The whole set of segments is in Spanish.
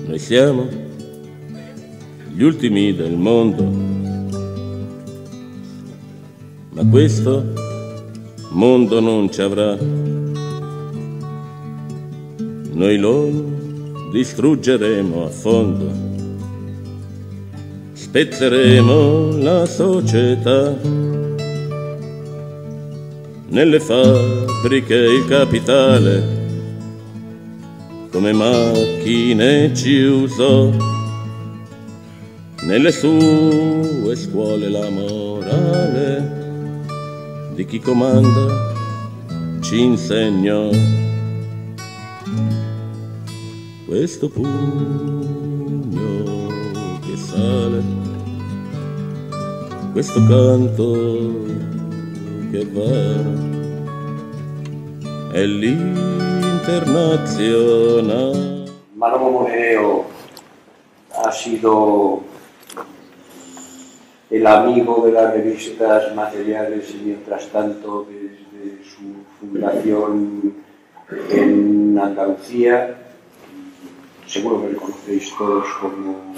Noi siamo gli ultimi del mondo, ma questo mondo non ci avrà. Noi lo distruggeremo a fondo, spezzeremo la società. Nelle fabbriche il capitale come macchine ci usò, nelle sue scuole la morale di chi comanda ci insegnò. Questo pugno che sale, questo canto che va, è l'Internacional. Manolo Moreno ha sido el amigo de las revistas materiales y mientras tanto desde su fundación en Andalucía. Seguro que le conocéis todos como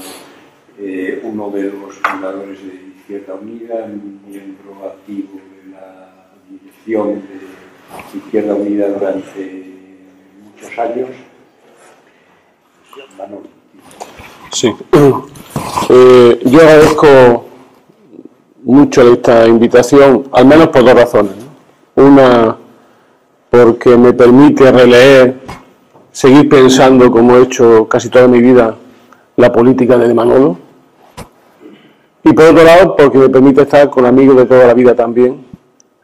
uno de los fundadores de Izquierda Unida, miembro activo de la dirección de Izquierda Unida durante muchos años. Manolo. Sí. Yo agradezco mucho esta invitación, al menos por dos razones. Una, porque me permite releer, seguir pensando, como he hecho casi toda mi vida, la política de Manolo. Y por otro lado, porque me permite estar con amigos de toda la vida también,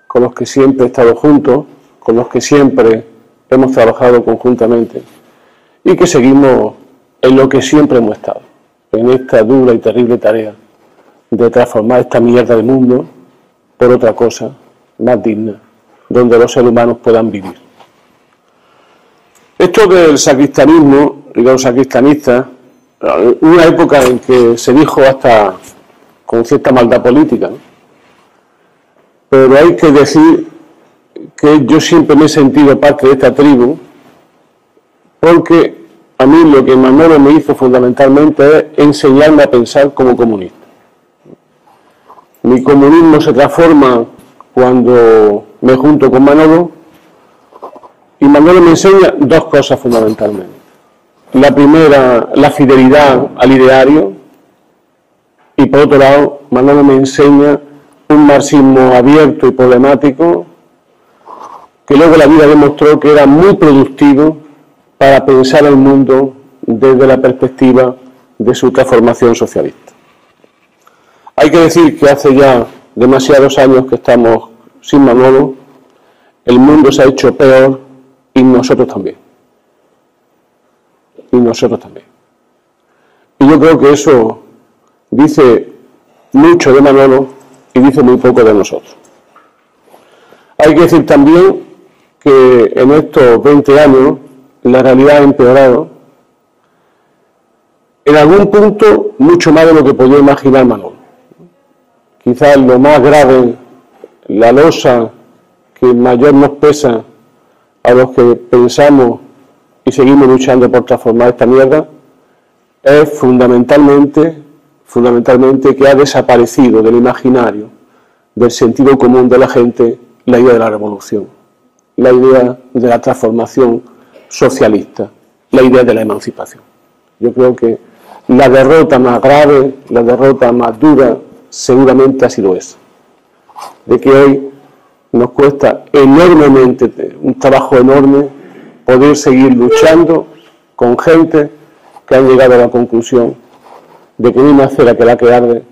con los que siempre he estado juntos, con los que siempre hemos trabajado conjuntamente y que seguimos en lo que siempre hemos estado, en esta dura y terrible tarea de transformar esta mierda de mundo por otra cosa más digna, donde los seres humanos puedan vivir. Esto del sacristanismo y de los sacristanistas, una época en que se dijo hasta con cierta maldad política, ¿no? Pero hay que decir que yo siempre me he sentido parte de esta tribu, porque a mí lo que Manolo me hizo fundamentalmente es enseñarme a pensar como comunista. Mi comunismo se transforma cuando me junto con Manolo, y Manolo me enseña dos cosas fundamentalmente. La primera, la fidelidad al ideario, y por otro lado, Manolo me enseña un marxismo abierto y problemático que luego la vida demostró que era muy productivo para pensar el mundo desde la perspectiva de su transformación socialista. Hay que decir que hace ya demasiados años que estamos sin Manolo, el mundo se ha hecho peor y nosotros también. Y nosotros también. Y yo creo que eso dice mucho de Manolo y dice muy poco de nosotros. Hay que decir también que en estos 20 años la realidad ha empeorado, en algún punto mucho más de lo que podía imaginar Manolo. Quizás lo más grave, la losa que mayor nos pesa a los que pensamos y seguimos luchando por transformar esta mierda, es fundamentalmente que ha desaparecido del imaginario, del sentido común de la gente, la idea de la revolución, la idea de la transformación socialista, la idea de la emancipación. Yo creo que la derrota más grave, la derrota más dura, seguramente ha sido esa, de que hoy nos cuesta enormemente, un trabajo enorme, poder seguir luchando con gente que han llegado a la conclusión de que no hay más cera que la que arde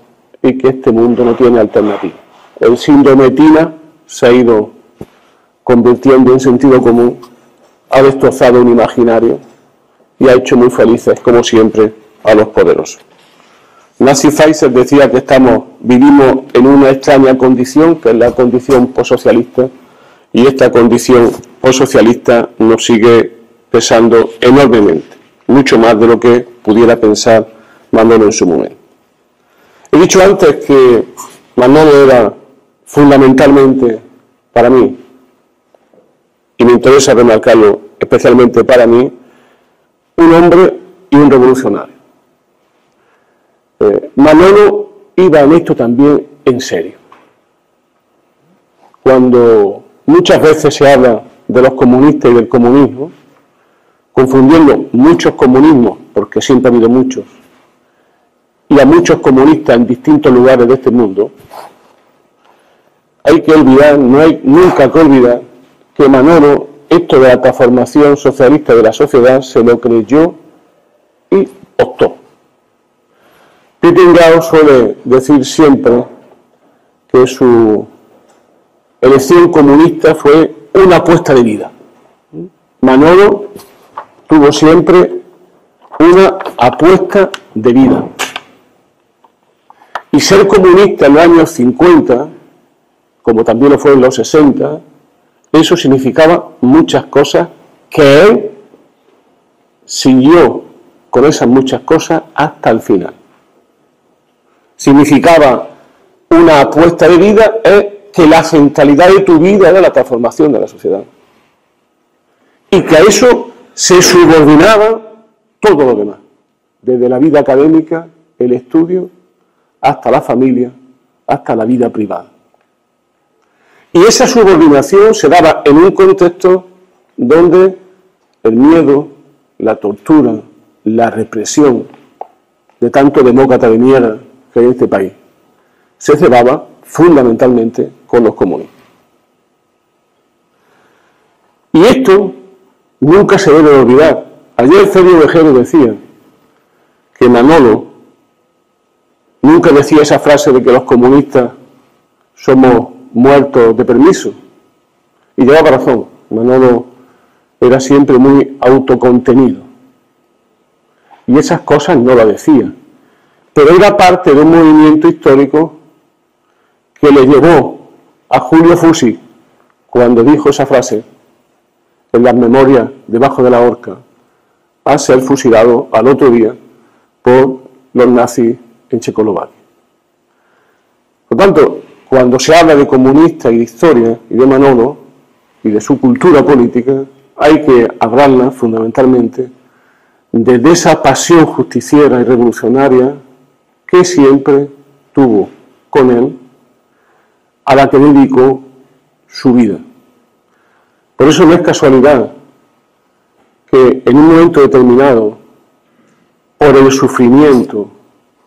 y que este mundo no tiene alternativa. El síndrome Tina se ha ido convirtiendo en sentido común, ha destrozado un imaginario y ha hecho muy felices, como siempre, a los poderosos. Nancy Faeser decía que vivimos en una extraña condición, que es la condición postsocialista, y esta condición postsocialista nos sigue pesando enormemente, mucho más de lo que pudiera pensar Manolo en su momento. He dicho antes que Manolo era fundamentalmente para mí, y me interesa remarcarlo especialmente para mí, un hombre y un revolucionario. Manolo iba en esto también en serio. Cuando muchas veces se habla de los comunistas y del comunismo, confundiendo muchos comunismos, porque siempre ha habido muchos, y a muchos comunistas en distintos lugares de este mundo, hay que olvidar, no hay nunca que olvidar, que Manolo, esto de la transformación socialista de la sociedad, se lo creyó y optó. Peter Grau suele decir siempre que su elección comunista fue una apuesta de vida. Manolo tuvo siempre una apuesta de vida. Y ser comunista en los años 50, como también lo fue en los 60, eso significaba muchas cosas que él siguió con esas muchas cosas hasta el final. Significaba una apuesta de vida, es que la centralidad de tu vida era la transformación de la sociedad. Y que a eso se subordinaba todo lo demás, desde la vida académica, el estudio, hasta la familia, hasta la vida privada. Y esa subordinación se daba en un contexto donde el miedo, la tortura, la represión de tanto demócrata de mierda que hay en este país se cebaba fundamentalmente con los comunistas. Y esto nunca se debe olvidar. Ayer Celio Vejero decía que Manolo nunca decía esa frase de que los comunistas somos muertos de permiso. Y llevaba razón. Manolo era siempre muy autocontenido. Y esas cosas no las decía. Pero era parte de un movimiento histórico que le llevó a Julio Fusi, cuando dijo esa frase en las memorias debajo de la horca, a ser fusilado al otro día por los nazis en Checoslovaquia. Por tanto, cuando se habla de comunistas y de historia y de Manolo y de su cultura política, hay que hablarla fundamentalmente desde esa pasión justiciera y revolucionaria que siempre tuvo con él, a la que dedicó su vida. Por eso no es casualidad que en un momento determinado, por el sufrimiento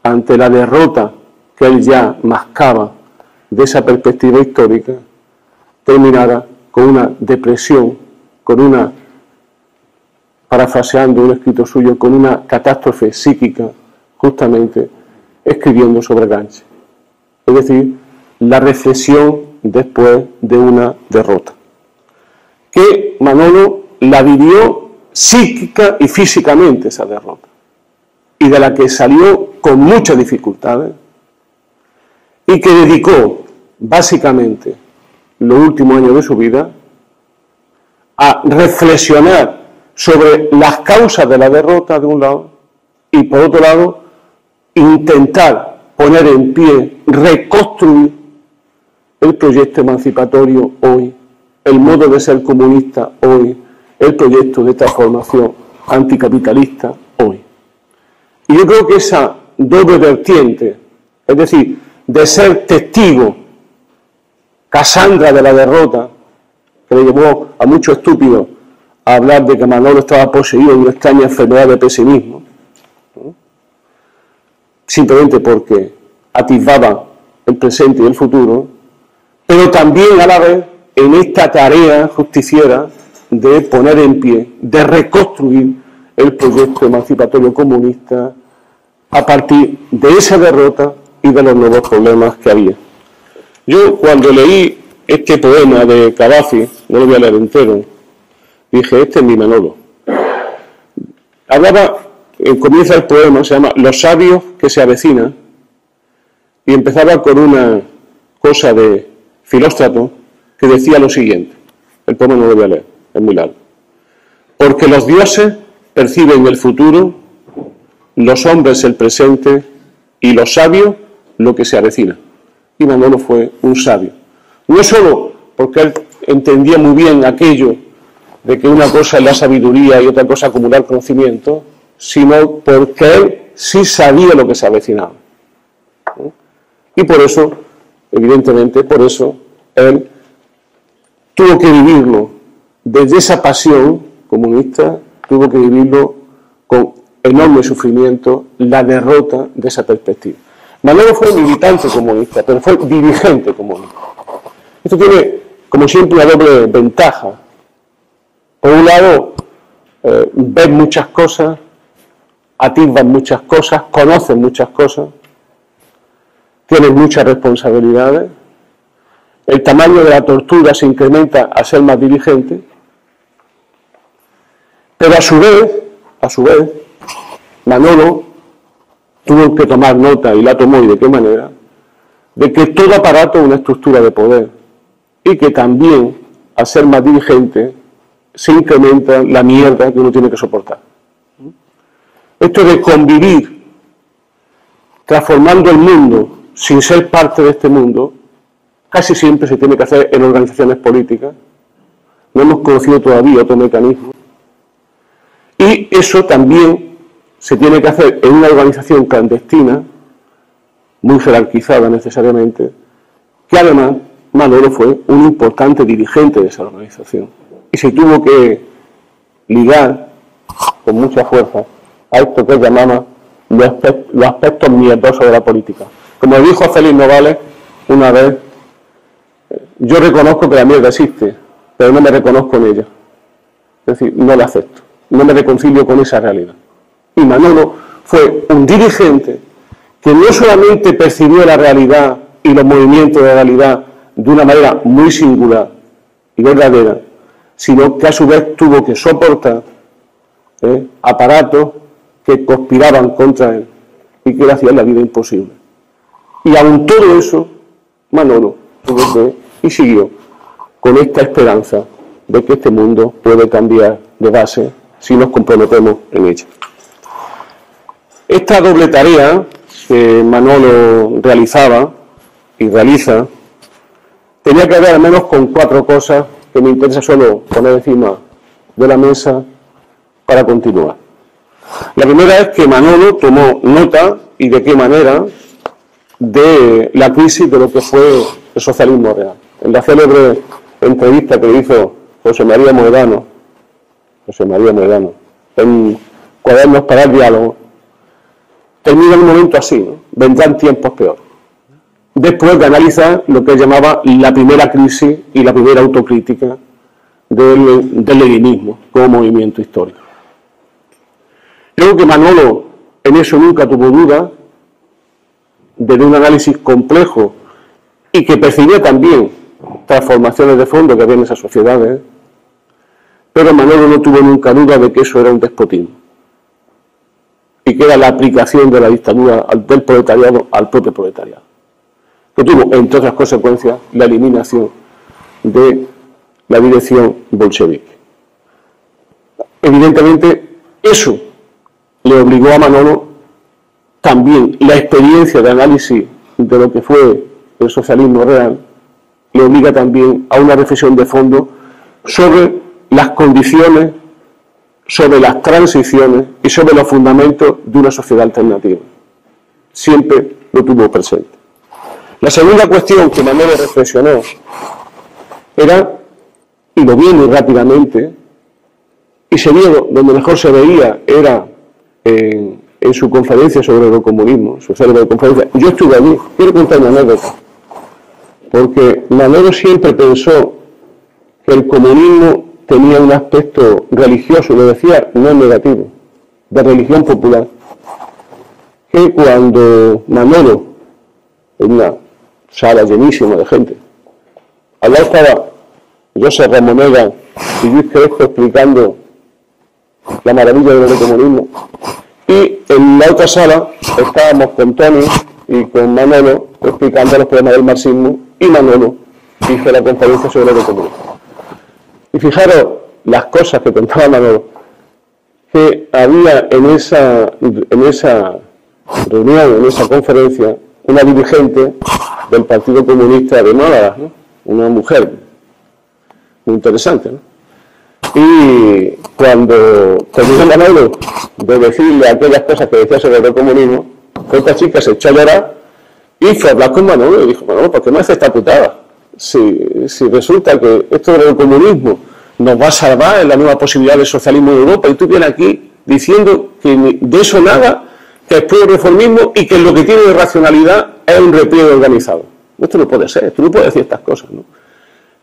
ante la derrota que él ya mascaba de esa perspectiva histórica, terminara con una depresión, con una, parafraseando un escrito suyo, con una catástrofe psíquica, justamente escribiendo sobre Gramsci. Es decir, la reflexión después de una derrota. Que Manolo la vivió psíquica y físicamente esa derrota, y de la que salió con muchas dificultades, y que dedicó básicamente los últimos años de su vida a reflexionar sobre las causas de la derrota de un lado, y por otro lado intentar poner en pie, reconstruir el proyecto emancipatorio hoy, el modo de ser comunista hoy, el proyecto de transformación anticapitalista hoy. Y yo creo que esa doble vertiente, es decir, de ser testigo, Casandra de la derrota, que le llevó a muchos estúpidos a hablar de que Manolo estaba poseído de una extraña enfermedad de pesimismo, ¿no? Simplemente porque atisbaba el presente y el futuro, pero también a la vez en esta tarea justiciera de poner en pie, de reconstruir el proyecto emancipatorio comunista a partir de esa derrota y de los nuevos problemas que había. Yo cuando leí este poema de Cavafy, no lo voy a leer entero, dije, este es mi Manolo. Comienza el poema, se llama Los sabios que se avecinan, y empezaba con una cosa de Filóstrato que decía lo siguiente. El poema no lo voy a leer, es muy largo. Porque los dioses perciben el futuro, los hombres el presente y los sabios lo que se avecina. Y Manolo fue un sabio. No solo porque él entendía muy bien aquello de que una cosa es la sabiduría y otra cosa acumular conocimiento, sino porque él sí sabía lo que se avecinaba. Y por eso, evidentemente, por eso, él tuvo que vivirlo desde esa pasión comunista, tuvo que vivirlo con enorme sufrimiento, la derrota de esa perspectiva. Manolo fue militante comunista, pero fue dirigente comunista. Esto tiene, como siempre, una doble ventaja. Por un lado, ves muchas cosas, atisbas muchas cosas, conoces muchas cosas, tienes muchas responsabilidades, el tamaño de la tortura se incrementa a ser más dirigente, pero a su vez, Manolo tuvo que tomar nota, y la tomó, y de qué manera, de que todo aparato es una estructura de poder, y que también, al ser más dirigente, se incrementa la mierda que uno tiene que soportar. Esto de convivir, transformando el mundo sin ser parte de este mundo, casi siempre se tiene que hacer en organizaciones políticas. No hemos conocido todavía otro mecanismo. Y eso también se tiene que hacer en una organización clandestina, muy jerarquizada necesariamente, que además Manolo fue un importante dirigente de esa organización. Y se tuvo que ligar con mucha fuerza a esto que llamamos los aspectos mierdosos de la política. Como dijo Félix Novales una vez, yo reconozco que la mierda existe, pero no me reconozco en ella. Es decir, no la acepto, no me reconcilio con esa realidad. Y Manolo fue un dirigente que no solamente percibió la realidad y los movimientos de la realidad de una manera muy singular y verdadera, sino que a su vez tuvo que soportar aparatos que conspiraban contra él y que le hacían la vida imposible. Y aun todo eso, Manolo tuvo que, y siguió con esta esperanza de que este mundo puede cambiar de base si nos comprometemos en ella. Esta doble tarea que Manolo realizaba y realiza tenía que ver al menos con 4 cosas que me interesa solo poner encima de la mesa para continuar. La primera es que Manolo tomó nota, y de qué manera, de la crisis de lo que fue el socialismo real. En la célebre entrevista que hizo José María Mohedano, en Cuadernos para el Diálogo, termina un momento así, ¿no? Vendrán tiempos peores. Después de analizar lo que él llamaba la primera crisis y la primera autocrítica del leninismo como movimiento histórico. Creo que Manolo en eso nunca tuvo duda, desde un análisis complejo y que percibía también transformaciones de fondo que había en esas sociedades, pero Manolo no tuvo nunca duda de que eso era un despotismo y que era la aplicación de la dictadura del proletariado al propio proletariado, que tuvo, entre otras consecuencias, la eliminación de la dirección bolchevique. Evidentemente, eso le obligó a Manolo también, la experiencia de análisis de lo que fue el socialismo real, le obliga también a una reflexión de fondo sobre las condiciones, sobre las transiciones y sobre los fundamentos de una sociedad alternativa. Siempre lo tuvo presente. La segunda cuestión que Manolo reflexionó era, y lo vi muy rápidamente, y se vio donde mejor se veía, era en su conferencia sobre el comunismo, su célebre conferencia. Yo estuve allí, quiero contar una anécdota, porque Manolo siempre pensó que el comunismo tenía un aspecto religioso, lo decía, no negativo, de religión popular, que cuando Manolo, en una sala llenísima de gente, al lado estaba José Ramonega y Luis Crespo explicando la maravilla del comunismo, y en la otra sala estábamos con Tony y con Manolo explicando los problemas del marxismo, y Manolo hizo la conferencia sobre el comunismo. Y fijaros las cosas que contaba Manolo, que había en esa reunión, en esa conferencia, una dirigente del Partido Comunista de Málaga, ¿no? Una mujer muy interesante, ¿no? Y cuando terminó Manolo de decirle aquellas cosas que decía sobre el comunismo, esta chica se echó a llorar y fue a hablar con Manolo y dijo: Manolo, ¿por qué no haces esta putada? Si resulta que esto del comunismo nos va a salvar en la nueva posibilidad del socialismo en Europa, y tú vienes aquí diciendo que de eso nada, que es puro reformismo y que lo que tiene de racionalidad es un repliegue organizado. Esto no puede ser, tú no puedes decir estas cosas, ¿no?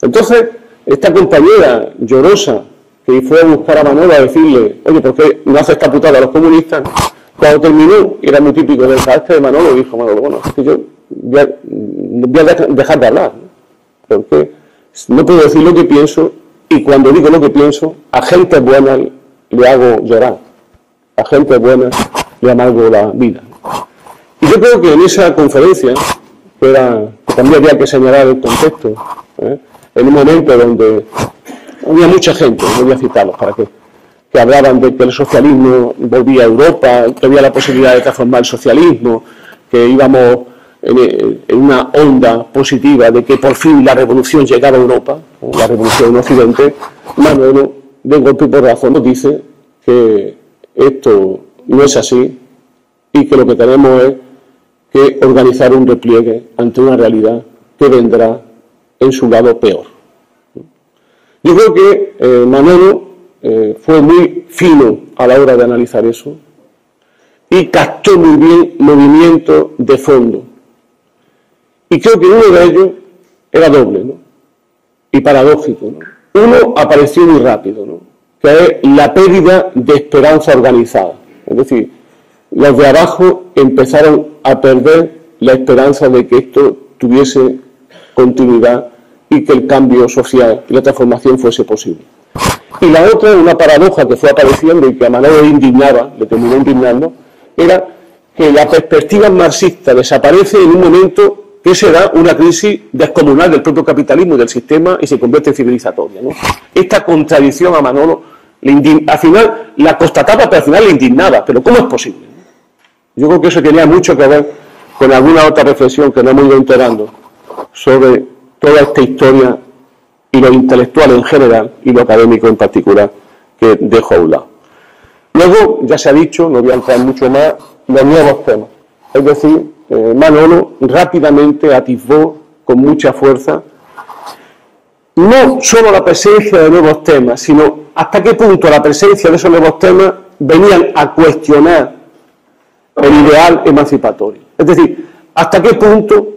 Entonces, esta compañera llorosa que fue a buscar a Manolo a decirle: oye, ¿por qué no hace esta putada a los comunistas? Cuando terminó, y era muy típico del carácter de Manolo, dijo Manolo: bueno, es que yo voy a dejar de hablar, ¿no? Porque no puedo decir lo que pienso, y cuando digo lo que pienso, a gente buena le hago llorar, a gente buena le amargo la vida. Y yo creo que en esa conferencia, que también había que señalar el contexto, en un momento donde había mucha gente, no voy a citarlos para que hablaban de que el socialismo volvía a Europa, que había la posibilidad de transformar el socialismo, que íbamos en una onda positiva de que por fin la revolución llegaba a Europa, la revolución en Occidente. Manolo, de golpe y porrazo, nos dice que esto no es así y que lo que tenemos es que organizar un repliegue ante una realidad que vendrá en su lado peor. Yo creo que Manolo fue muy fino a la hora de analizar eso y captó muy bien movimientos de fondo. Y creo que uno de ellos era doble, ¿no? Y paradójico, ¿no? Uno apareció muy rápido, ¿no? Que es la pérdida de esperanza organizada. Es decir, los de abajo empezaron a perder la esperanza de que esto tuviese continuidad y que el cambio social y la transformación fuese posible. Y la otra, una paradoja que fue apareciendo y que a Manolo indignaba, le terminó indignando, era que la perspectiva marxista desaparece en un momento que se da una crisis descomunal del propio capitalismo y del sistema y se convierte en civilizatoria, ¿no? Esta contradicción a Manolo, al final la constataba, pero al final le indignaba. ¿Pero cómo es posible? Yo creo que eso tenía mucho que ver con alguna otra reflexión que no hemos ido enterando sobre toda esta historia y lo intelectual en general y lo académico en particular que dejo a un lado. Luego, ya se ha dicho, no voy a entrar mucho más, los nuevos temas. Es decir, Manolo rápidamente atisbó con mucha fuerza no solo la presencia de nuevos temas, sino hasta qué punto la presencia de esos nuevos temas venían a cuestionar el ideal emancipatorio. Es decir, hasta qué punto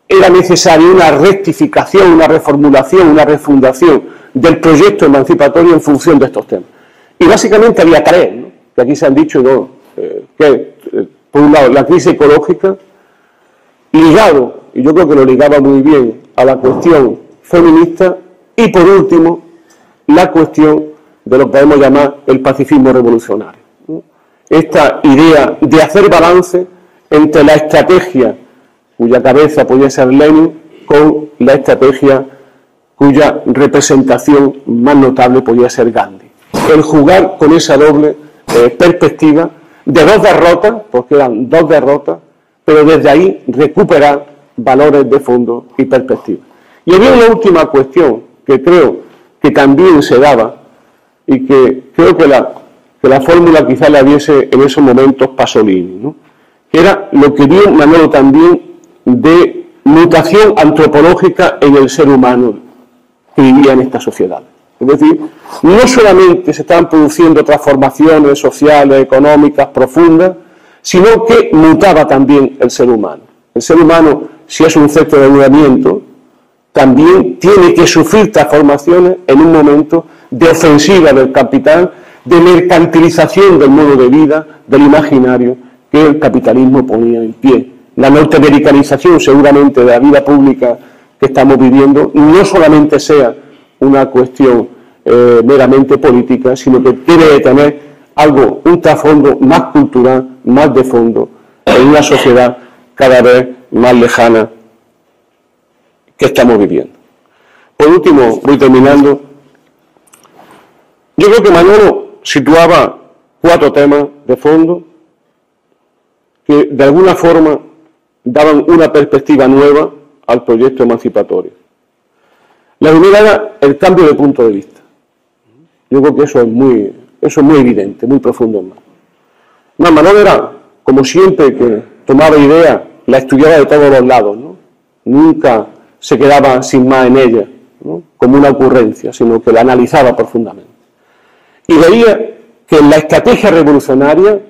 era necesaria una rectificación, una reformulación, una refundación del proyecto emancipatorio en función de estos temas. Y básicamente había tres, ¿no? Que aquí se han dicho, ¿no? Por un lado, la crisis ecológica, ligado, y yo creo que lo ligaba muy bien, a la cuestión feminista, y por último, la cuestión de lo que podemos llamar el pacifismo revolucionario, ¿no? Esta idea de hacer balance entre la estrategia cuya cabeza podía ser Lenin con la estrategia cuya representación más notable podía ser Gandhi. El jugar con esa doble perspectiva de dos derrotas, porque eran dos derrotas, pero desde ahí recuperar valores de fondo y perspectiva. Y había una última cuestión que creo que también se daba y que creo que la fórmula quizá la diese en esos momentos Pasolini, ¿no? Que era lo que vio Manolo también de mutación antropológica en el ser humano que vivía en esta sociedad. Es decir, no solamente se estaban produciendo transformaciones sociales, económicas, profundas, sino que mutaba también el ser humano. El ser humano, si es un centro de ayudamiento, también tiene que sufrir transformaciones en un momento de ofensiva del capital, de mercantilización del modo de vida, del imaginario que el capitalismo ponía en pie. La norteamericanización seguramente de la vida pública que estamos viviendo no solamente sea una cuestión meramente política, sino que debe de tener algo, un trasfondo más cultural, más de fondo, en una sociedad cada vez más lejana que estamos viviendo. Por último, voy terminando. Yo creo que Manolo situaba 4 temas de fondo que de alguna forma daban una perspectiva nueva al proyecto emancipatorio. La primera era el cambio de punto de vista. Yo creo que eso es muy evidente, muy profundo en Manolo. Manolo era, como siempre, que tomaba ideas, la estudiaba de todos los lados, ¿no? Nunca se quedaba sin más en ella, ¿no?, como una ocurrencia, sino que la analizaba profundamente. Y veía que en la estrategia revolucionaria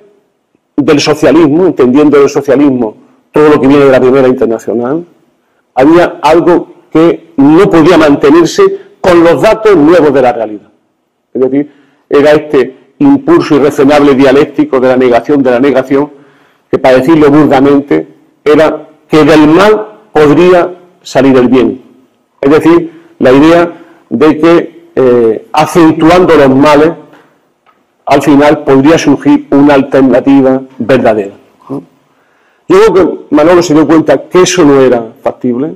del socialismo, entendiendo el socialismo todo lo que viene de la Primera Internacional, había algo que no podía mantenerse con los datos nuevos de la realidad. Es decir, era este impulso irrazonable dialéctico de la negación, que para decirlo burdamente, era que del mal podría salir el bien. Es decir, la idea de que acentuando los males, al final podría surgir una alternativa verdadera, ¿no? Yo creo que Manolo se dio cuenta que eso no era factible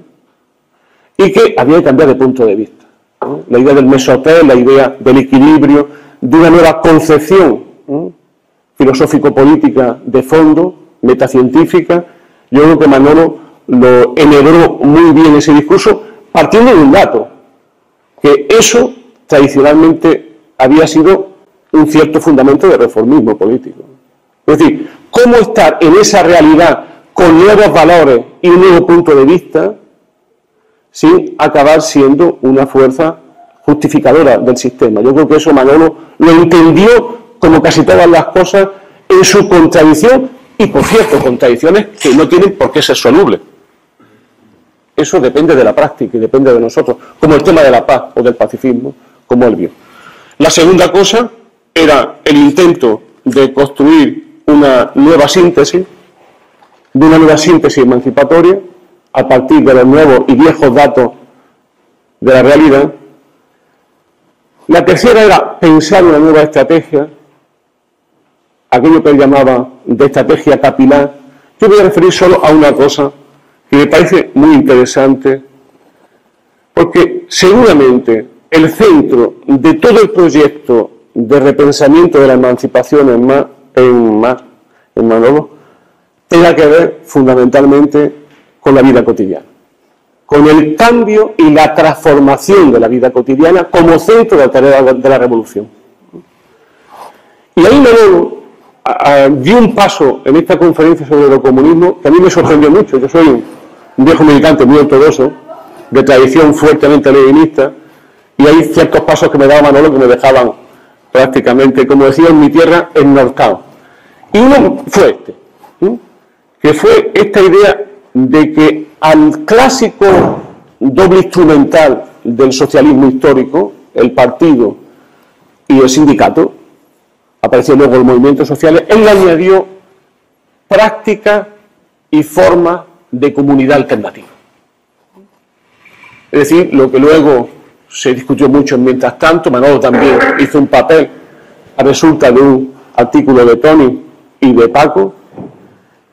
y que había que cambiar de punto de vista, ¿no? La idea del mesotés, la idea del equilibrio, de una nueva concepción, ¿no?, filosófico-política de fondo, metacientífica. Yo creo que Manolo lo enhebró muy bien ese discurso, partiendo de un dato, que eso tradicionalmente había sido un cierto fundamento de reformismo político. Es decir, cómo estar en esa realidad con nuevos valores y un nuevo punto de vista sin acabar siendo una fuerza justificadora del sistema. Yo creo que eso Manolo lo entendió, como casi todas las cosas, en su contradicción, y por cierto, contradicciones que no tienen por qué ser solubles. Eso depende de la práctica y depende de nosotros, como el tema de la paz o del pacifismo, como él vio. La segunda cosa era el intento de construir una nueva síntesis emancipatoria a partir de los nuevos y viejos datos de la realidad. La tercera era pensar una nueva estrategia, aquello que él llamaba de estrategia capilar. Yo voy a referir solo a una cosa que me parece muy interesante, porque seguramente el centro de todo el proyecto de repensamiento de la emancipación en Manolo tenga que ver fundamentalmente con la vida cotidiana, con el cambio y la transformación de la vida cotidiana como centro de la tarea de la revolución. Y ahí Manolo dio un paso en esta conferencia sobre el comunismo que a mí me sorprendió mucho. Yo soy un viejo militante muy ortodoxo, de tradición fuertemente leninista, y hay ciertos pasos que me daba Manolo que me dejaban prácticamente, como decía en mi tierra, ennorcado. Y uno fue este, ¿sí?, que fue esta idea de que al clásico doble instrumental del socialismo histórico, el partido y el sindicato, apareció luego el movimiento social, él le añadió práctica y forma de comunidad alternativa. Es decir, lo que luego se discutió mucho mientras tanto, Manolo también hizo un papel a resulta de un artículo de Tony y de Paco,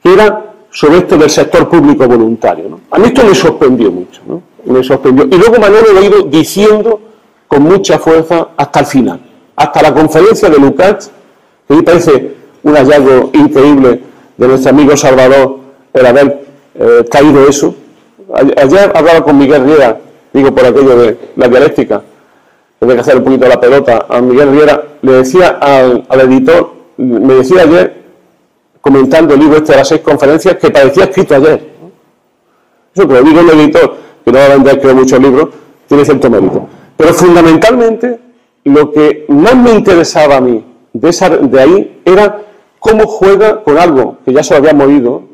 que era sobre esto del sector público voluntario, ¿no? A mí esto me sorprendió mucho, ¿no? Me sorprendió. Y luego Manolo lo ha ido diciendo con mucha fuerza hasta el final, hasta la conferencia de Lukács, que me parece un hallazgo increíble de nuestro amigo Salvador el haber traído eso. Ayer hablaba con Miguel Riera, digo por aquello de la dialéctica, tenía que hacer un poquito la pelota a Miguel Riera, le decía al editor, me decía ayer, comentando el libro este de las 6 conferencias, que parecía escrito ayer. Eso que lo digo el editor, que no va a vender creo muchos libros, tiene cierto mérito. Pero fundamentalmente, lo que más me interesaba a mí de ahí era cómo juega con algo que ya se lo habíamos oído,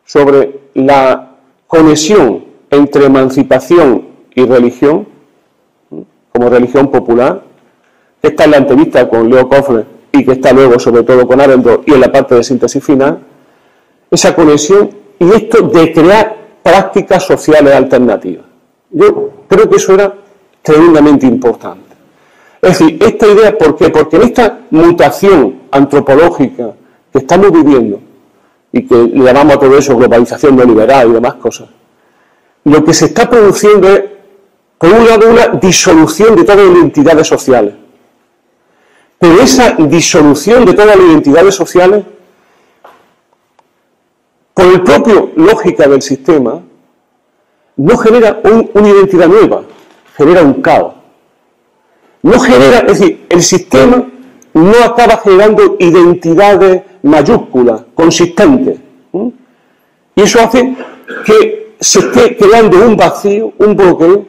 sobre la conexión entre emancipación y religión, como religión popular, que está en la entrevista con Leo Kofler y que está luego sobre todo con Arendorf y en la parte de síntesis final, esa conexión y esto de crear prácticas sociales alternativas. Yo creo que eso era tremendamente importante. Es decir, esta idea, ¿por qué? Porque en esta mutación antropológica que estamos viviendo, y que le llamamos a todo eso globalización neoliberal y demás cosas, lo que se está produciendo es, por un lado, una disolución de todas las identidades sociales. Pero esa disolución de todas las identidades sociales, por el propio lógica del sistema, no genera una identidad nueva, genera un caos. no genera, es decir, el sistema no acaba generando identidades mayúsculas, consistentes. Y eso hace que se esté creando un vacío, un bloqueo,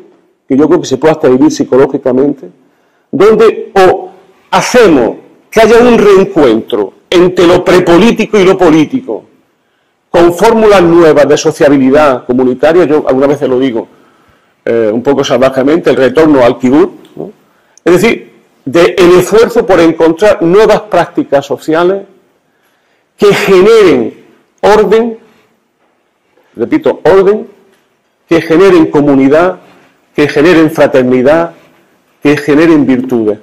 que yo creo que se puede hasta vivir psicológicamente, donde o hacemos que haya un reencuentro entre lo prepolítico y lo político, con fórmulas nuevas de sociabilidad comunitaria. Yo algunas veces lo digo un poco salvajemente, el retorno al kibutz, ¿no? Es decir, el esfuerzo por encontrar nuevas prácticas sociales que generen orden, repito, orden, que generen comunidad, que generen fraternidad, que generen virtudes.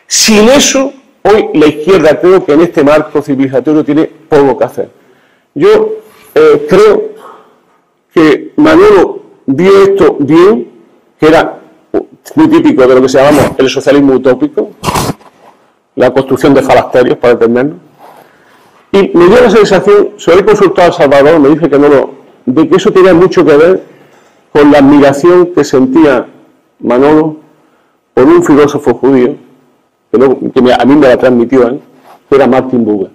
Sin eso, hoy la izquierda creo que en este marco civilizatorio tiene poco que hacer. Yo creo que Manolo vio esto bien, que era muy típico de lo que se llama el socialismo utópico, la construcción de falasterios, para entendernos, y me dio la sensación, se lo he consultado a Salvador, me dice que no de que eso tenía mucho que ver con la admiración que sentía Manolo por un filósofo judío, que a mí me la transmitió él, que era Martin Buber.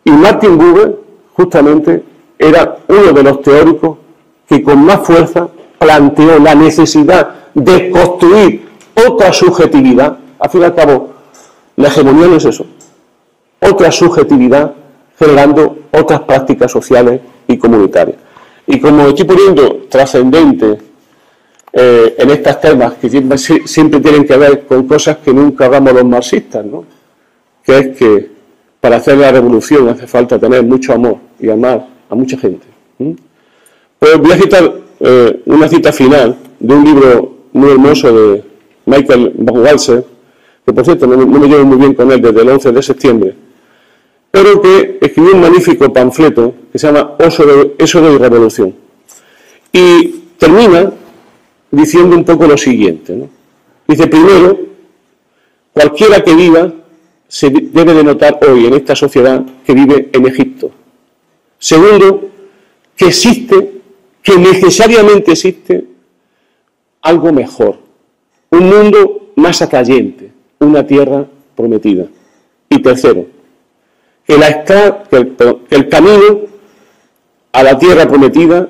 Y Martin Buber, justamente, era uno de los teóricos que con más fuerza planteó la necesidad de construir otra subjetividad. Al fin y al cabo, la hegemonía no es eso. Otra subjetividad generando otras prácticas sociales y comunitarias. Y como estoy poniendo trascendente en estos temas que siempre tienen que ver con cosas que nunca hagamos los marxistas, ¿no? Que es que para hacer la revolución hace falta tener mucho amor y amar a mucha gente. Pues voy a citar una cita final de un libro muy hermoso de Michael Walzer, que por cierto no me llevo muy bien con él desde el 11 de septiembre, pero que escribió un magnífico panfleto que se llama Éxodo y Revolución. Y termina diciendo un poco lo siguiente, ¿no? Dice, primero, cualquiera que viva se debe de notar hoy en esta sociedad que vive en Egipto. Segundo, que necesariamente existe algo mejor, un mundo más atrayente, una tierra prometida. Y tercero, que el camino a la tierra prometida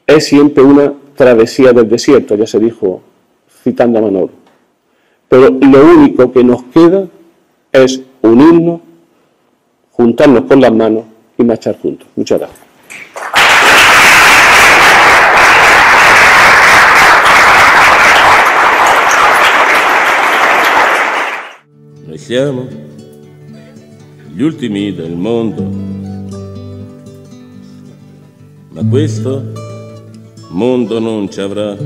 es siempre una travesía del desierto, ya se dijo citando a Manolo. Pero lo único que nos queda es unirnos, juntarnos con las manos y marchar juntos. Muchas gracias. Noi siamo gli ultimi del mondo, ma questo mondo non ci avrà.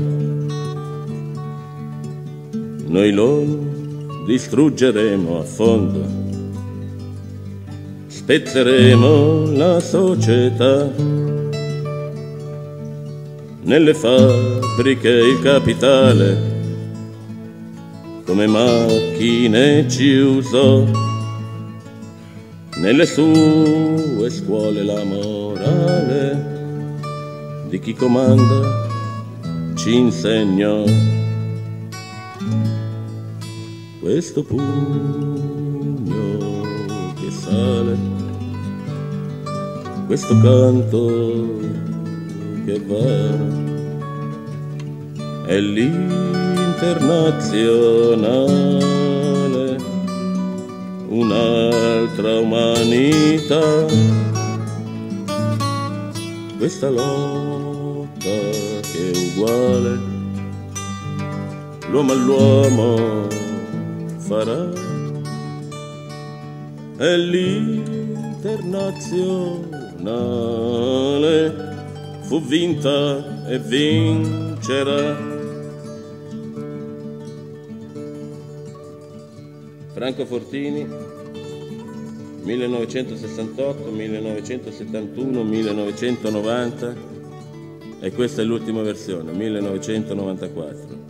Noi lo distruggeremo a fondo, spezzeremo la società, nelle fabbriche il capitale come macchine ci usò, nelle sue scuole la morale di chi comanda ci insegnò. Questo pugno che sale, questo canto che va, è l'internazionale, un'altra umanità. Questa lotta che è uguale, l'uomo all'uomo farà, è l'internazionale, fu vinta e vincerà. Franco Fortini, 1968, 1971, 1990, e questa è l'ultima versione, 1994.